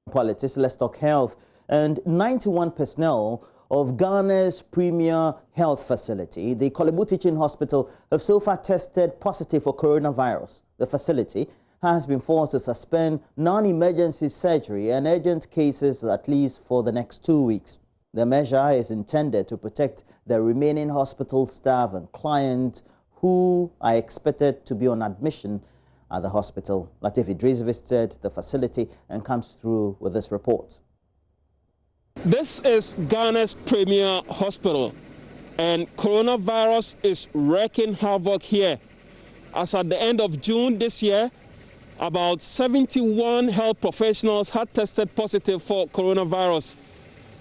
Politics, let's talk health. And 91 personnel of Ghana's premier health facility, the Korle-Bu Teaching Hospital, have so far tested positive for coronavirus. The facility has been forced to suspend non-emergency surgery and urgent cases at least for the next 2 weeks. The measure is intended to protect the remaining hospital staff and clients who are expected to be on admission at the hospital. Latif Idris visited the facility and comes through with this report. This is Ghana's premier hospital, and coronavirus is wreaking havoc here. As at the end of June this year, about 71 health professionals had tested positive for coronavirus.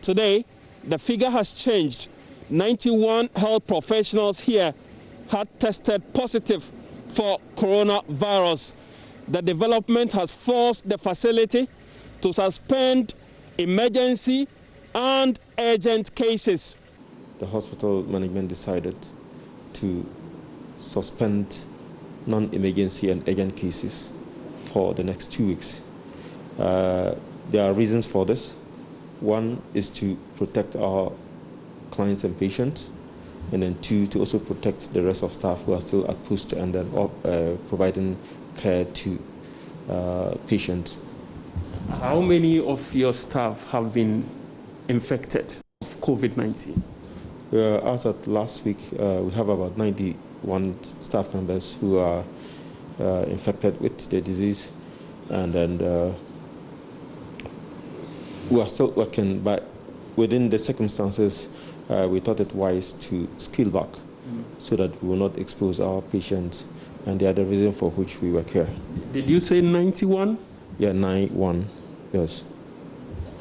Today, the figure has changed. 91 health professionals here had tested positive for coronavirus. The development has forced the facility to suspend emergency and urgent cases. The hospital management decided to suspend non-emergency and urgent cases for the next 2 weeks. There are reasons for this. One is to protect our clients and patients, and then two, to also protect the rest of staff who are still at post and then providing care to patients. How many of your staff have been infected with COVID-19? As of last week, we have about 91 staff members who are infected with the disease, and then we are still working, but within the circumstances, we thought it wise to scale back so that we will not expose our patients, and they are the reason for which we work here. Did you say 91? Yeah, 91, yes.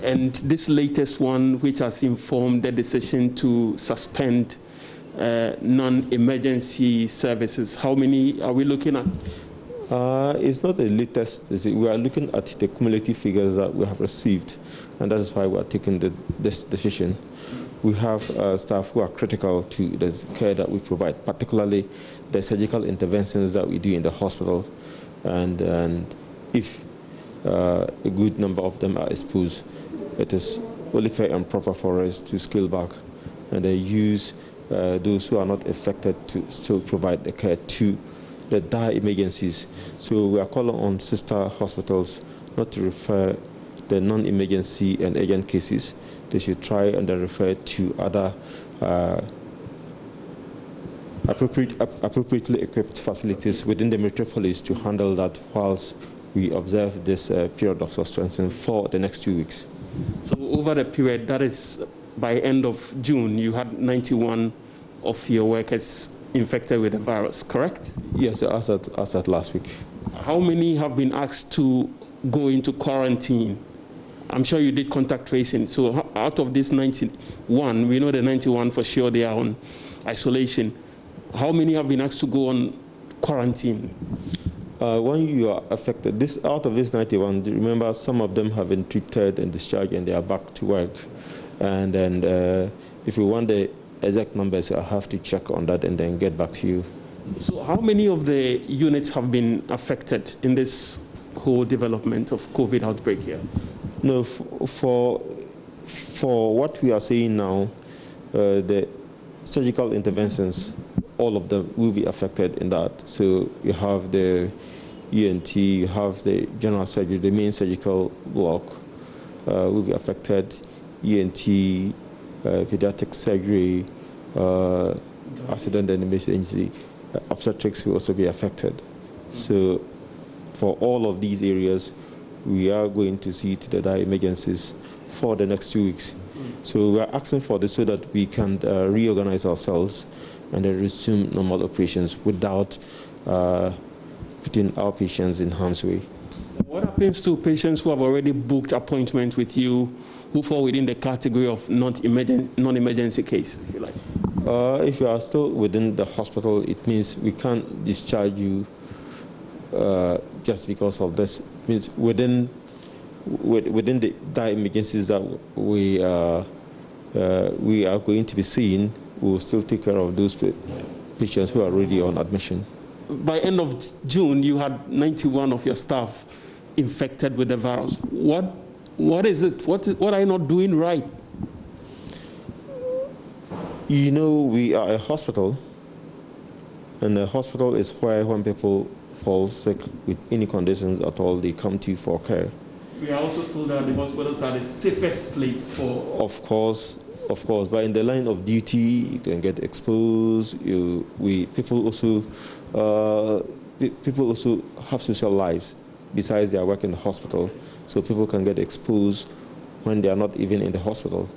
And this latest one, which has informed the decision to suspend non-emergency services, how many are we looking at? It's not the latest. We are looking at the cumulative figures that we have received, and that is why we are taking this decision. We have staff who are critical to the care that we provide, particularly the surgical interventions that we do in the hospital, and if a good number of them are exposed, it is only fair and proper for us to scale back and use those who are not affected to still provide the care to the dire emergencies. So we are calling on sister hospitals not to refer the non-emergency and urgent cases. They should try and refer to other appropriately equipped facilities within the metropolis to handle that whilst we observe this period of suspension for the next 2 weeks. So over the period, that is by end of June, you had 91 of your workers infected with the virus, correct? Yes, as at last week. How many have been asked to go into quarantine? I'm sure you did contact tracing. So out of this 91, we know the 91 for sure they are on isolation. How many have been asked to go on quarantine? When you are affected, out of this 91, remember some of them have been treated and discharged and they are back to work. And then if you want the exact numbers, I have to check on that and then get back to you. So how many of the units have been affected in this whole development of COVID outbreak here? No, for what we are saying now, the surgical interventions, all of them will be affected in that. So you have the ENT, you have the general surgery, the main surgical block will be affected, ENT, pediatric surgery, accident and emergency, obstetrics will also be affected. So for all of these areas, we are going to see to the dire emergencies for the next 2 weeks. So we are asking for this so that we can reorganize ourselves and then resume normal operations without putting our patients in harm's way. What happens to patients who have already booked appointments with you, who fall within the category of non-emergency case, if you like? If you are still within the hospital, it means we can't discharge you just because of this. It means within the dire emergencies that we are going to be seeing, we will still take care of those patients who are already on admission. By end of June, you had 91 of your staff infected with the virus. What What is it? What are you not doing right? You know, we are a hospital, and a hospital is where when people fall sick with any conditions at all, they come to you for care. We are also told that the hospitals are the safest place for... Of course, but in the line of duty, you can get exposed. People also have social lives besides their work in the hospital, so people can get exposed when they are not even in the hospital.